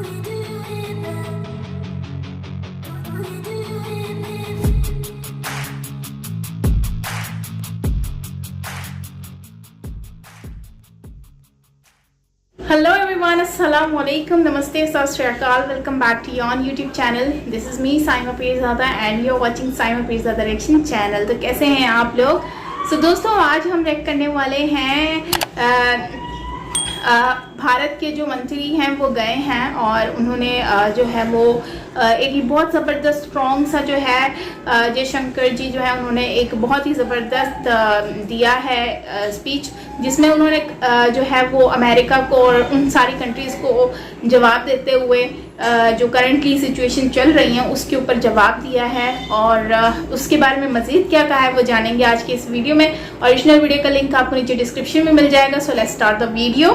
Hello everyone, Assalamu alaikum, Namaste, Sat Shri Akal. Welcome back to your YouTube channel. This is me, Saima Pirzada, and you're watching Saima Pirzada Reaction channel. तो कैसे हैं आप लोग? So दोस्तों, आज हम react करने वाले हैं भारत के जो मंत्री हैं वो गए हैं और उन्होंने जो है वो एक बहुत ज़बरदस्त स्ट्रॉन्ग सा जो है जयशंकर जी जो है उन्होंने एक बहुत ही ज़बरदस्त दिया है स्पीच, जिसमें उन्होंने जो है वो अमेरिका को और उन सारी कंट्रीज़ को जवाब देते हुए जो करंटली सिचुएशन चल रही हैं उसके ऊपर जवाब दिया है। और उसके बारे में मज़ीद क्या कहा है वो जानेंगे आज के इस वीडियो में। ओरिजिनल वीडियो का लिंक आपको नीचे डिस्क्रिप्शन में मिल जाएगा। So let's start the video.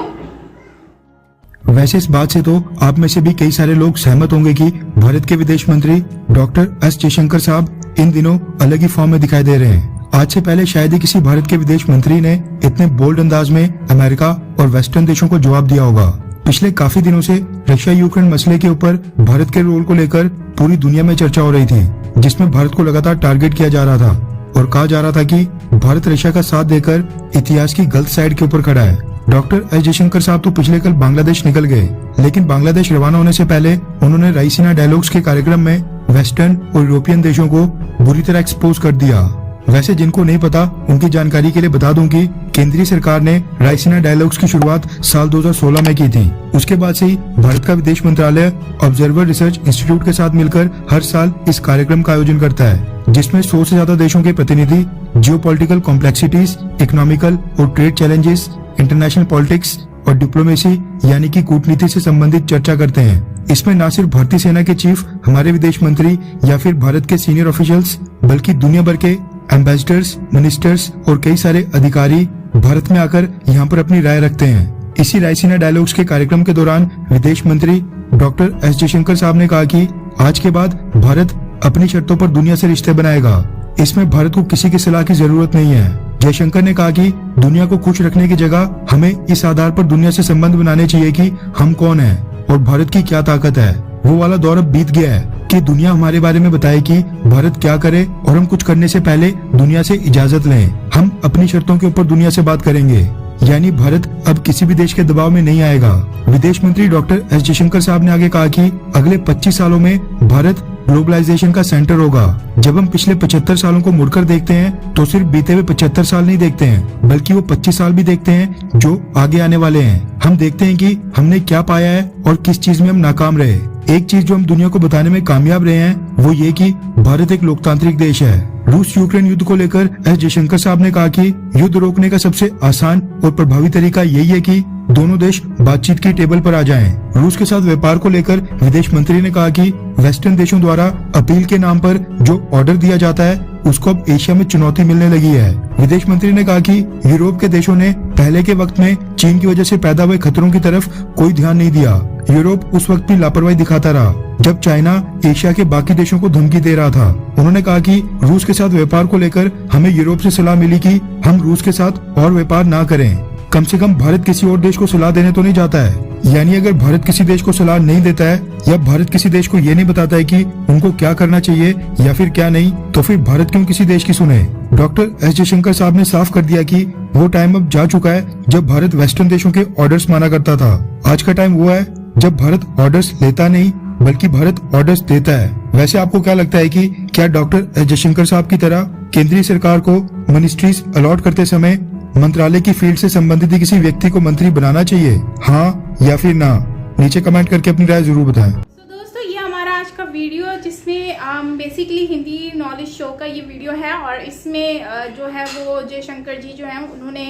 वैसे इस बात से तो आप में से भी कई सारे लोग सहमत होंगे कि भारत के विदेश मंत्री डॉक्टर एस जयशंकर साहब इन दिनों अलग ही फॉर्म में दिखाई दे रहे हैं। आज से पहले शायद ही किसी भारत के विदेश मंत्री ने इतने बोल्ड अंदाज में अमेरिका और वेस्टर्न देशों को जवाब दिया होगा। पिछले काफी दिनों से रशिया यूक्रेन मसले के ऊपर भारत के रोल को लेकर पूरी दुनिया में चर्चा हो रही थी, जिसमें भारत को लगातार टारगेट किया जा रहा था और कहा जा रहा था कि भारत रशिया का साथ देकर इतिहास की गलत साइड के ऊपर खड़ा है। डॉक्टर एस जयशंकर साहब तो पिछले कल बांग्लादेश निकल गए, लेकिन बांग्लादेश रवाना होने से पहले उन्होंने रायसीना डायलॉग्स के कार्यक्रम में वेस्टर्न और यूरोपियन देशों को बुरी तरह एक्सपोज कर दिया। वैसे जिनको नहीं पता उनकी जानकारी के लिए बता दूं कि केंद्रीय सरकार ने रायसीना डायलॉग्स की शुरुआत साल 2016 में की थी। उसके बाद से ही भारत का विदेश मंत्रालय ऑब्जर्वर रिसर्च इंस्टीट्यूट के साथ मिलकर हर साल इस कार्यक्रम का आयोजन करता है, जिसमें 100 से ज्यादा देशों के प्रतिनिधि जियोपॉलिटिकल कॉम्प्लेक्सिटीज, इकोनॉमिकल और ट्रेड चैलेंजेस, इंटरनेशनल पॉलिटिक्स और डिप्लोमेसी यानी कि कूटनीति से संबंधित चर्चा करते हैं। इसमें न सिर्फ भारतीय सेना के चीफ, हमारे विदेश मंत्री या फिर भारत के सीनियर ऑफिशियल्स, बल्कि दुनिया भर के एम्बेसडर्स, मिनिस्टर्स और कई सारे अधिकारी भारत में आकर यहाँ पर अपनी राय रखते हैं। इसी रायसीना डायलॉग्स के कार्यक्रम के दौरान विदेश मंत्री डॉक्टर एस जयशंकर साहब ने कहा कि आज के बाद भारत अपनी शर्तों पर दुनिया से रिश्ते बनाएगा। इसमें भारत को किसी की सलाह की जरूरत नहीं है। जयशंकर ने कहा कि दुनिया को खुश रखने की जगह हमें इस आधार पर दुनिया से संबंध बनाने चाहिए कि हम कौन हैं और भारत की क्या ताकत है। वो वाला दौर अब बीत गया है कि दुनिया हमारे बारे में बताए कि भारत क्या करे और हम कुछ करने से पहले दुनिया से इजाजत लें। हम अपनी शर्तों के ऊपर दुनिया से बात करेंगे, यानी भारत अब किसी भी देश के दबाव में नहीं आएगा। विदेश मंत्री डॉक्टर एस जयशंकर साहब ने आगे कहा कि अगले 25 सालों में भारत ग्लोबलाइजेशन का सेंटर होगा। जब हम पिछले 75 सालों को मुड़कर देखते हैं तो सिर्फ बीते हुए 75 साल नहीं देखते हैं, बल्कि वो 25 साल भी देखते हैं जो आगे आने वाले हैं। हम देखते हैं कि हमने क्या पाया है और किस चीज में हम नाकाम रहे। एक चीज जो हम दुनिया को बताने में कामयाब रहे हैं वो ये कि भारत एक लोकतांत्रिक देश है। रूस यूक्रेन युद्ध को लेकर एस जयशंकर साहब ने कहा कि युद्ध रोकने का सबसे आसान और प्रभावी तरीका यही है कि दोनों देश बातचीत की टेबल पर आ जाएं। रूस के साथ व्यापार को लेकर विदेश मंत्री ने कहा कि वेस्टर्न देशों द्वारा अपील के नाम पर जो ऑर्डर दिया जाता है उसको अब एशिया में चुनौती मिलने लगी है। विदेश मंत्री ने कहा कि यूरोप के देशों ने पहले के वक्त में चीन की वजह से पैदा हुए खतरों की तरफ कोई ध्यान नहीं दिया। यूरोप उस वक्त भी लापरवाही दिखाता रहा जब चाइना एशिया के बाकी देशों को धमकी दे रहा था। उन्होंने कहा कि रूस के साथ व्यापार को लेकर हमें यूरोप से सलाह मिली कि हम रूस के साथ और व्यापार ना करें। कम से कम भारत किसी और देश को सलाह देने तो नहीं जाता है, यानी अगर भारत किसी देश को सलाह नहीं देता है या भारत किसी देश को ये नहीं बताता है कि उनको क्या करना चाहिए या फिर क्या नहीं, तो फिर भारत क्यों किसी देश की सुने। डॉक्टर एस जयशंकर साहब ने साफ कर दिया कि वो टाइम अब जा चुका है जब भारत वेस्टर्न देशों के ऑर्डर्स माना करता था। आज का टाइम वो है जब भारत ऑर्डर्स लेता नहीं बल्कि भारत ऑर्डर्स देता है। वैसे आपको क्या लगता है कि क्या डॉक्टर एस जयशंकर साहब की तरह केंद्रीय सरकार को मिनिस्ट्रीज अलॉट करते समय मंत्रालय की फील्ड से संबंधित किसी व्यक्ति को मंत्री बनाना चाहिए, हाँ या फिर ना? नीचे कमेंट करके अपनी राय जरूर बताएं। दोस्तों, ये हमारा आज का वीडियो जिसमें बेसिकली हिंदी नॉलेज शो का ये वीडियो है और इसमें जो है वो जयशंकर जी जो हैं उन्होंने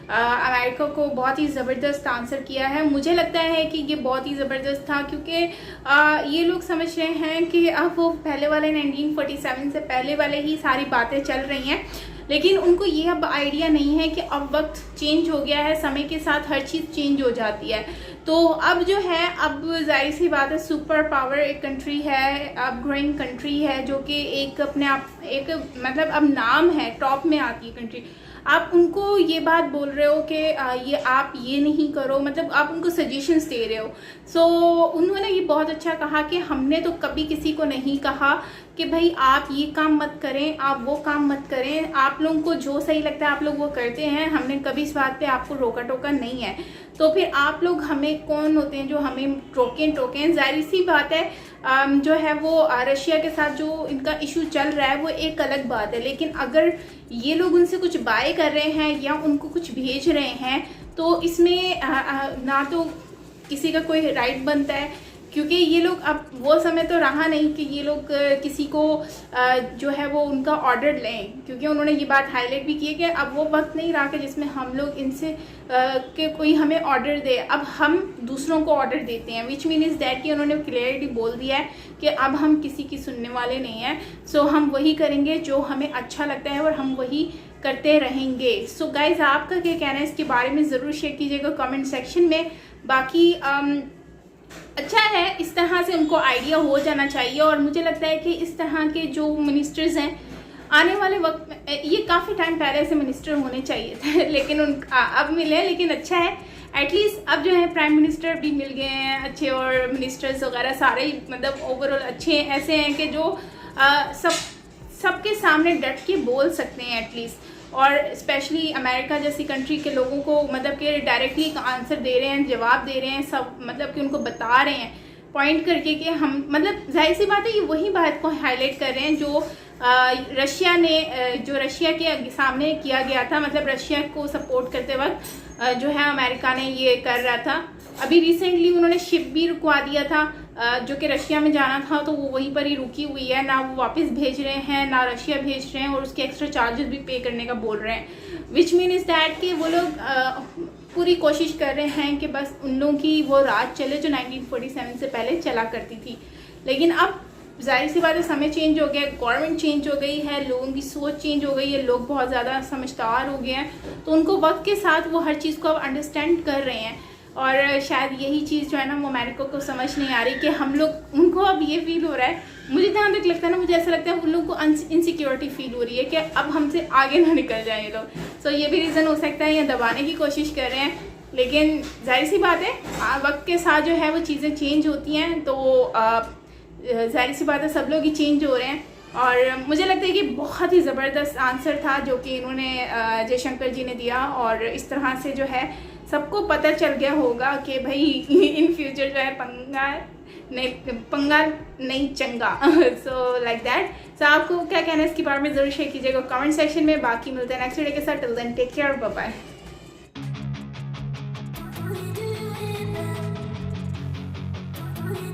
अमेरिका को बहुत ही ज़बरदस्त आंसर किया है। मुझे लगता है कि ये बहुत ही ज़बरदस्त था क्योंकि ये लोग समझ रहे हैं कि अब वो पहले वाले 1947 से पहले वाले ही सारी बातें चल रही हैं, लेकिन उनको ये अब आइडिया नहीं है कि अब वक्त चेंज हो गया है, समय के साथ हर चीज़ चेंज हो जाती है। तो अब जो है, अब जाहिर सी बात है, सुपर पावर एक कंट्री है, अब ग्रोइंग कंट्री है जो कि एक अपने आप एक मतलब अब नाम है, टॉप में आती है कंट्री। आप उनको ये बात बोल रहे हो कि ये आप ये नहीं करो, मतलब आप उनको सजेशंस दे रहे हो। सो उन्होंने ये बहुत अच्छा कहा कि हमने तो कभी किसी को नहीं कहा कि भाई आप ये काम मत करें, आप वो काम मत करें, आप लोगों को जो सही लगता है आप लोग वो करते हैं, हमने कभी इस बात पे आपको रोका टोका नहीं है। तो फिर आप लोग हमें कौन होते हैं जो हमें टोकें? जाहिर सी बात है जो है वो रशिया के साथ जो इनका इशू चल रहा है वो एक अलग बात है, लेकिन अगर ये लोग उनसे कुछ बाय कर रहे हैं या उनको कुछ भेज रहे हैं तो इसमें ना तो किसी का कोई राइट बनता है, क्योंकि ये लोग अब वो समय तो रहा नहीं कि ये लोग किसी को जो है वो उनका ऑर्डर लें, क्योंकि उन्होंने ये बात हाईलाइट भी की है कि अब वो वक्त नहीं रहा कि जिसमें हम लोग इनसे कि कोई हमें ऑर्डर दे, अब हम दूसरों को ऑर्डर देते हैं, विच मीन इज़ दैट कि उन्होंने क्लियरली बोल दिया है कि अब हम किसी की सुनने वाले नहीं हैं। सो हम वही करेंगे जो हमें अच्छा लगता है और हम वही करते रहेंगे। सो गाइज, आपका क्या कहना है इसके बारे में ज़रूर शेयर कीजिएगा कमेंट सेक्शन में। बाकी अच्छा है, इस तरह से उनको आइडिया हो जाना चाहिए और मुझे लगता है कि इस तरह के जो मिनिस्टर्स हैं आने वाले वक्त में, ये काफ़ी टाइम पहले से मिनिस्टर होने चाहिए थे लेकिन अब मिले हैं, लेकिन अच्छा है एटलीस्ट अब जो है प्राइम मिनिस्टर भी मिल गए हैं अच्छे, और मिनिस्टर्स वगैरह सारे ही मतलब ओवरऑल अच्छे ऐसे हैं कि जो सबके सामने डट के बोल सकते हैं एटलीस्ट, और स्पेशली अमेरिका जैसी कंट्री के लोगों को मतलब कि डायरेक्टली आंसर दे रहे हैं, जवाब दे रहे हैं सब, मतलब कि उनको बता रहे हैं पॉइंट करके कि हम, मतलब जाहिर सी बात है ये वही बात को हाईलाइट कर रहे हैं जो रशिया के सामने किया गया था, मतलब रशिया को सपोर्ट करते वक्त जो है अमेरिका ने ये कर रहा था। अभी रिसेंटली उन्होंने शिप भी रुकवा दिया था जो कि रशिया में जाना था, तो वो वहीं पर ही रुकी हुई है, ना वो वापस भेज रहे हैं ना रशिया भेज रहे हैं, और उसके एक्स्ट्रा चार्जेस भी पे करने का बोल रहे हैं, विच मीन इज़ दैट कि वो लोग पूरी कोशिश कर रहे हैं कि बस उन लोगों की वो राज चले जो 1947 से पहले चला करती थी। लेकिन अब जाहिर सी बात है समय चेंज हो गया, गवर्नमेंट चेंज हो गई है, लोगों की सोच चेंज हो गई है, लोग बहुत ज़्यादा समझदार हो गए हैं, तो उनको वक्त के साथ वो हर चीज़ को अब अंडरस्टैंड कर रहे हैं। और शायद यही चीज़ जो है ना वो अमेरिका को समझ नहीं आ रही कि हम लोग, उनको अब ये फील हो रहा है, मुझे जहाँ तक लगता है ना, मुझे ऐसा लगता है उन लोगों को इनसिक्योरिटी फील हो रही है कि अब हमसे आगे ना निकल जाए ये लोग। सो ये भी रीज़न हो सकता है, या दबाने की कोशिश कर रहे हैं, लेकिन जाहिर सी बात है वक्त के साथ जो है वो चीज़ें चेंज होती हैं, तो जाहिर सी बात है सब लोग ही चेंज हो रहे हैं। और मुझे लगता है कि बहुत ही ज़बरदस्त आंसर था जो कि इन्होंने जयशंकर जी ने दिया, और इस तरह से जो है सबको पता चल गया होगा कि भाई इन फ्यूचर जो है पंगा नहीं चंगा। So like that. सो आपको क्या कहना है इसके बारे में ज़रूर शेयर कीजिएगा कमेंट सेक्शन में। बाकी मिलते हैं नेक्स्ट वीडियो के साथ, till then take care, bye bye. We do it now.